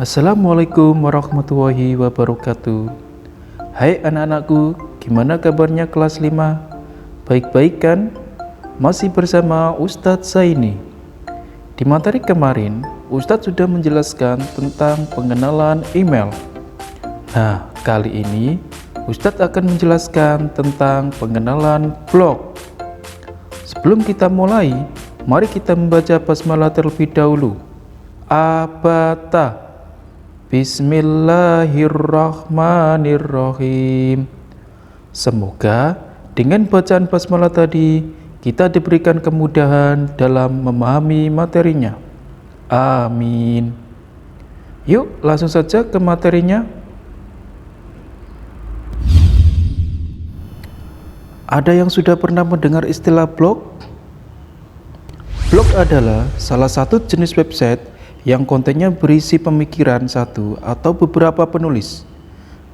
Assalamualaikum warahmatullahi wabarakatuh. Hai anak-anakku, gimana kabarnya kelas 5? Baik-baik kan? Masih bersama Ustadz Zaini. Di materi kemarin, Ustadz sudah menjelaskan tentang pengenalan email. Nah, kali ini Ustadz akan menjelaskan tentang pengenalan blog. Sebelum kita mulai, mari kita membaca basmalah terlebih dahulu. Abata. Bismillahirrahmanirrahim. Semoga dengan bacaan basmalah tadi kita diberikan kemudahan dalam memahami materinya. Amin. Yuk langsung saja ke materinya. Ada yang sudah pernah mendengar istilah blog? Blog adalah salah satu jenis website yang kontennya berisi pemikiran satu atau beberapa penulis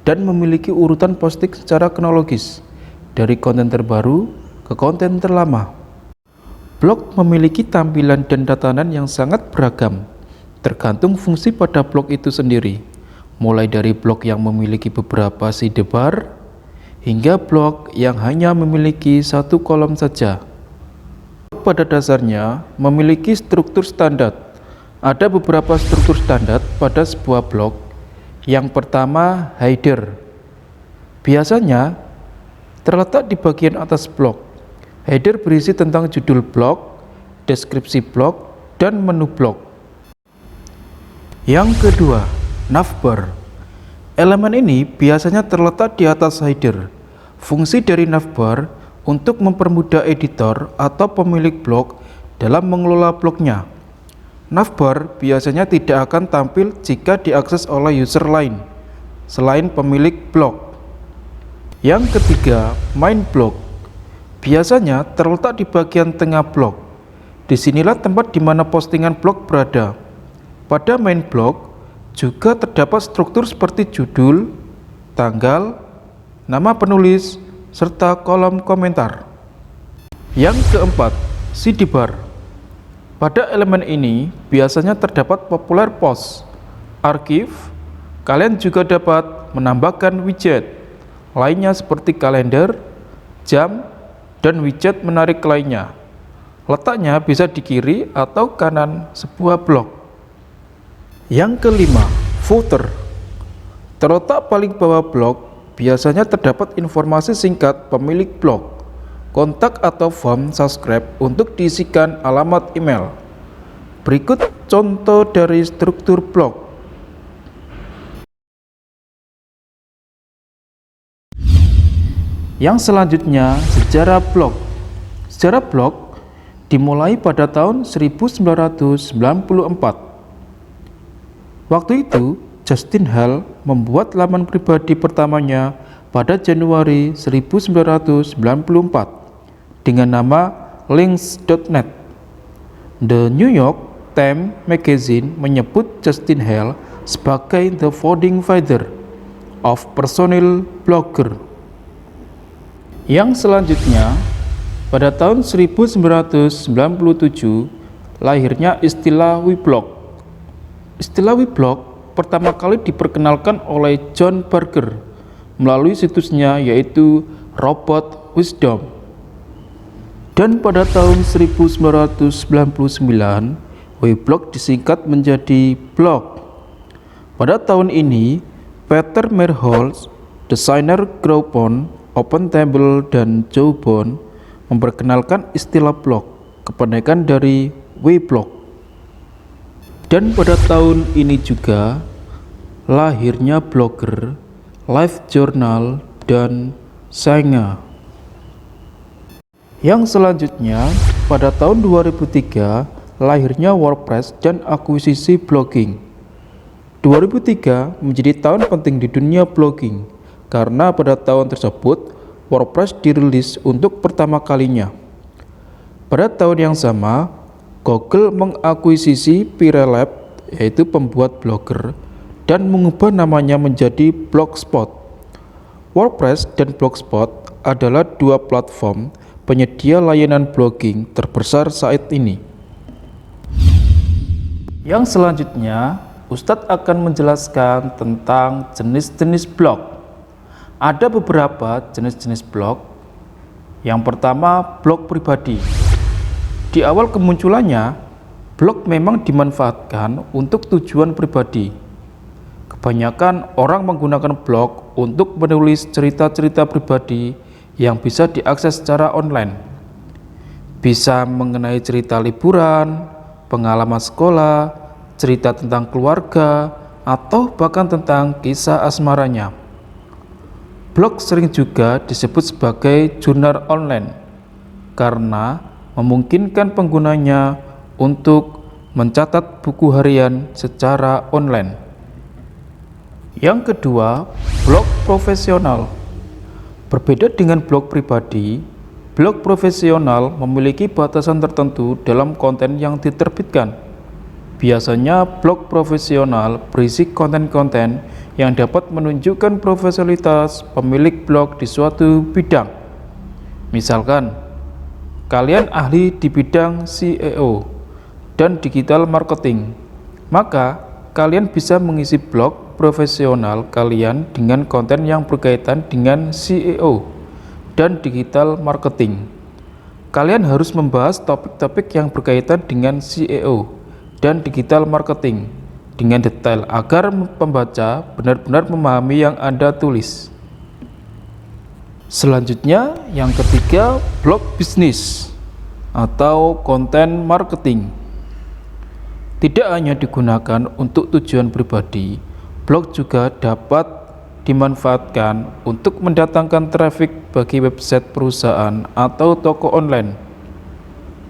dan memiliki urutan posting secara kronologis dari konten terbaru ke konten terlama. Blog memiliki tampilan dan tatanan yang sangat beragam, tergantung fungsi pada blog itu sendiri, mulai dari blog yang memiliki beberapa sidebar hingga blog yang hanya memiliki satu kolom saja. Pada dasarnya memiliki struktur standar. Ada beberapa struktur standar pada sebuah blog. Yang pertama, header. Biasanya terletak di bagian atas blog. Header berisi tentang judul blog, deskripsi blog, dan menu blog. Yang kedua, navbar. Elemen ini biasanya terletak di atas header. Fungsi dari navbar untuk mempermudah editor atau pemilik blog dalam mengelola blognya. Navbar biasanya tidak akan tampil jika diakses oleh user lain selain pemilik blog. Yang ketiga, main blog. Biasanya terletak di bagian tengah blog. Disinilah tempat di mana postingan blog berada. Pada main blog juga terdapat struktur seperti judul, tanggal, nama penulis, serta kolom komentar. Yang keempat, sidebar. Pada elemen ini biasanya terdapat populer post, archive. Kalian juga dapat menambahkan widget lainnya seperti kalender, jam, dan widget menarik lainnya. Letaknya bisa di kiri atau kanan sebuah blog. Yang kelima, footer. Terletak paling bawah blog biasanya terdapat informasi singkat pemilik blog, kontak atau form subscribe untuk diisikan alamat email. Berikut contoh dari struktur blog. Yang selanjutnya, sejarah blog. Sejarah blog dimulai pada tahun 1994. Waktu itu, Justin Hall membuat laman pribadi pertamanya pada Januari 1994 dengan nama links.net. The New York Times Magazine menyebut Justin Hall sebagai the founding father of personal blogger. Yang selanjutnya, pada tahun 1997 lahirnya istilah weblog. Istilah weblog pertama kali diperkenalkan oleh John Berger melalui situsnya yaitu Robot Wisdom. Dan pada tahun 1999, weblog disingkat menjadi blog. Pada tahun ini, Peter Merholz, desainer Groupon, OpenTable, dan Jawbone memperkenalkan istilah blog, kependekan dari weblog. Dan pada tahun ini juga lahirnya Blogger, LiveJournal, dan Xanga. Yang selanjutnya, pada tahun 2003 lahirnya WordPress dan akuisisi blogging. 2003 menjadi tahun penting di dunia blogging karena pada tahun tersebut WordPress dirilis untuk pertama kalinya. Pada tahun yang sama, Google mengakuisisi Pirelab, yaitu pembuat blogger, dan mengubah namanya menjadi Blogspot. WordPress dan Blogspot adalah dua platform penyedia layanan blogging terbesar saat ini. Yang selanjutnya, Ustadz akan menjelaskan tentang jenis-jenis blog. Ada beberapa jenis-jenis blog. Yang pertama, blog pribadi. Di awal kemunculannya, blog memang dimanfaatkan untuk tujuan pribadi. Kebanyakan orang menggunakan blog untuk menulis cerita-cerita pribadi yang bisa diakses secara online. Bisa mengenai cerita liburan, pengalaman sekolah, cerita tentang keluarga, atau bahkan tentang kisah asmaranya. Blog sering juga disebut sebagai jurnal online karena memungkinkan penggunanya untuk mencatat buku harian secara online. Yang kedua, blog profesional. Berbeda dengan blog pribadi, blog profesional memiliki batasan tertentu dalam konten yang diterbitkan. Biasanya blog profesional berisi konten-konten yang dapat menunjukkan profesionalitas pemilik blog di suatu bidang. Misalkan, kalian ahli di bidang SEO dan digital marketing, maka kalian bisa mengisi blog profesional kalian dengan konten yang berkaitan dengan SEO dan digital marketing. Kalian harus membahas topik-topik yang berkaitan dengan SEO dan digital marketing dengan detail agar pembaca benar-benar memahami yang Anda tulis. Selanjutnya, yang ketiga, blog bisnis atau konten marketing. Tidak hanya digunakan untuk tujuan pribadi, blog juga dapat dimanfaatkan untuk mendatangkan traffic bagi website perusahaan atau toko online.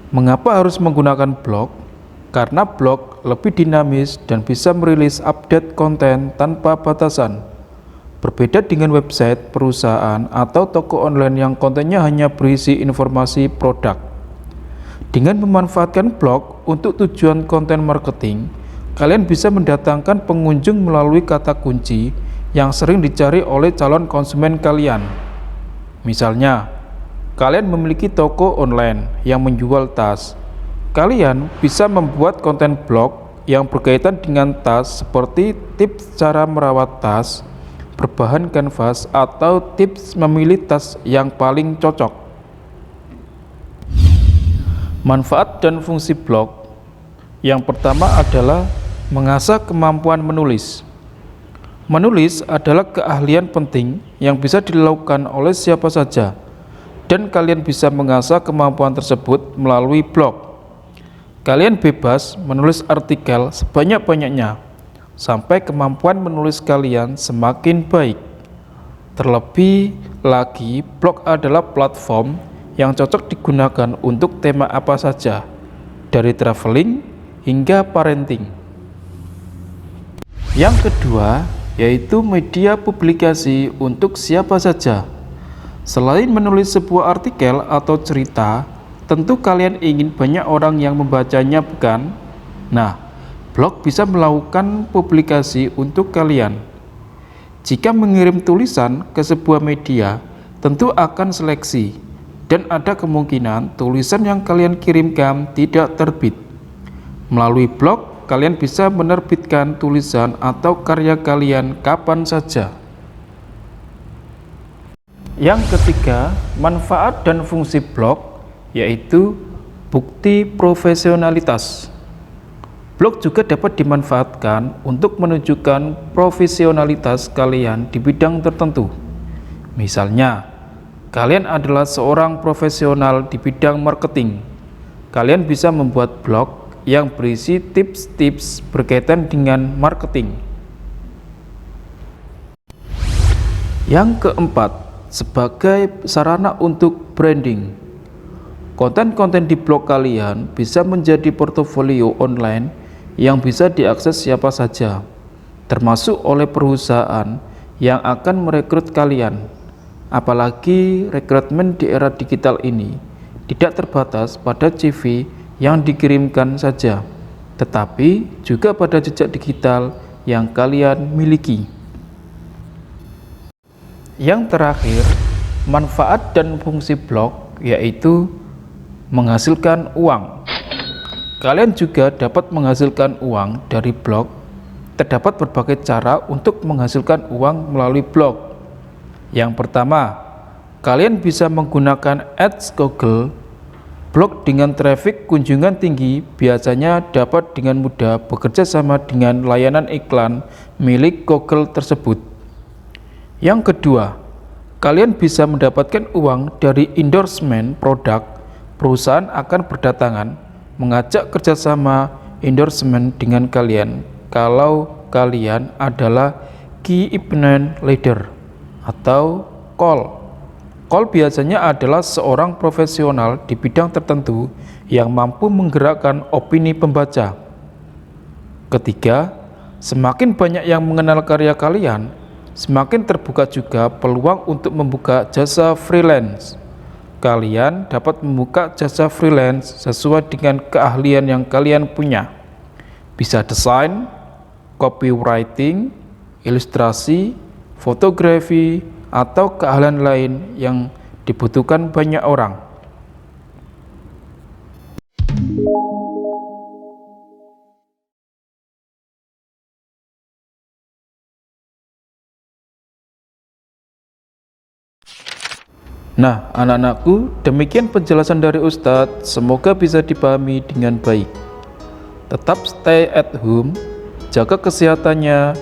Mengapa harus menggunakan blog? Karena blog lebih dinamis dan bisa merilis update konten tanpa batasan. Berbeda dengan website perusahaan atau toko online yang kontennya hanya berisi informasi produk. Dengan memanfaatkan blog untuk tujuan konten marketing, kalian bisa mendatangkan pengunjung melalui kata kunci yang sering dicari oleh calon konsumen kalian. Misalnya, kalian memiliki toko online yang menjual tas. Kalian bisa membuat konten blog yang berkaitan dengan tas seperti tips cara merawat tas, berbahan kanvas, atau tips memilih tas yang paling cocok. Manfaat dan fungsi blog. Yang pertama adalah mengasah kemampuan menulis. Menulis adalah keahlian penting yang bisa dilakukan oleh siapa saja, dan kalian bisa mengasah kemampuan tersebut melalui blog. Kalian bebas menulis artikel sebanyak-banyaknya sampai kemampuan menulis kalian semakin baik. Terlebih lagi, blog adalah platform yang cocok digunakan untuk tema apa saja, dari traveling hingga parenting. Yang kedua, yaitu media publikasi untuk siapa saja. Selain menulis sebuah artikel atau cerita, tentu kalian ingin banyak orang yang membacanya, bukan? Nah, blog bisa melakukan publikasi untuk kalian. Jika mengirim tulisan ke sebuah media, tentu akan seleksi, dan ada kemungkinan tulisan yang kalian kirimkan tidak terbit. Melalui blog, kalian bisa menerbitkan tulisan atau karya kalian kapan saja. Yang ketiga, manfaat dan fungsi blog, yaitu bukti profesionalitas. Blog juga dapat dimanfaatkan untuk menunjukkan profesionalitas kalian di bidang tertentu. Misalnya, kalian adalah seorang profesional di bidang marketing. Kalian bisa membuat blog yang berisi tips-tips berkaitan dengan marketing. Yang keempat, sebagai sarana untuk branding. Konten-konten di blog kalian bisa menjadi portofolio online yang bisa diakses siapa saja, termasuk oleh perusahaan yang akan merekrut kalian. Apalagi rekrutmen di era digital ini tidak terbatas pada CV yang dikirimkan saja, tetapi juga pada jejak digital yang kalian miliki. Yang terakhir, manfaat dan fungsi blog yaitu menghasilkan uang. Kalian juga dapat menghasilkan uang dari blog. Terdapat berbagai cara untuk menghasilkan uang melalui blog. Yang pertama, kalian bisa menggunakan ads Google. Blog dengan traffic kunjungan tinggi biasanya dapat dengan mudah bekerja sama dengan layanan iklan milik Google tersebut. Yang kedua, kalian bisa mendapatkan uang dari endorsement produk. Perusahaan akan berdatangan mengajak kerjasama endorsement dengan kalian kalau kalian adalah key opinion leader atau call. Call biasanya adalah seorang profesional di bidang tertentu yang mampu menggerakkan opini pembaca. Ketiga, semakin banyak yang mengenal karya kalian, semakin terbuka juga peluang untuk membuka jasa freelance. Kalian dapat membuka jasa freelance sesuai dengan keahlian yang kalian punya. Bisa desain, copywriting, ilustrasi, fotografi, atau keahlian lain yang dibutuhkan banyak orang. Nah, anak-anakku, demikian penjelasan dari Ustadz. Semoga bisa dipahami dengan baik. Tetap stay at home, jaga kesehatannya,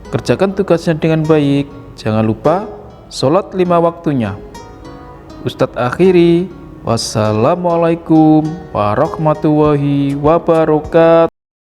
kerjakan tugasnya dengan baik. Jangan lupa sholat 5 waktunya. Ustadz akhiri. Wassalamualaikum warahmatullahi wabarakatuh.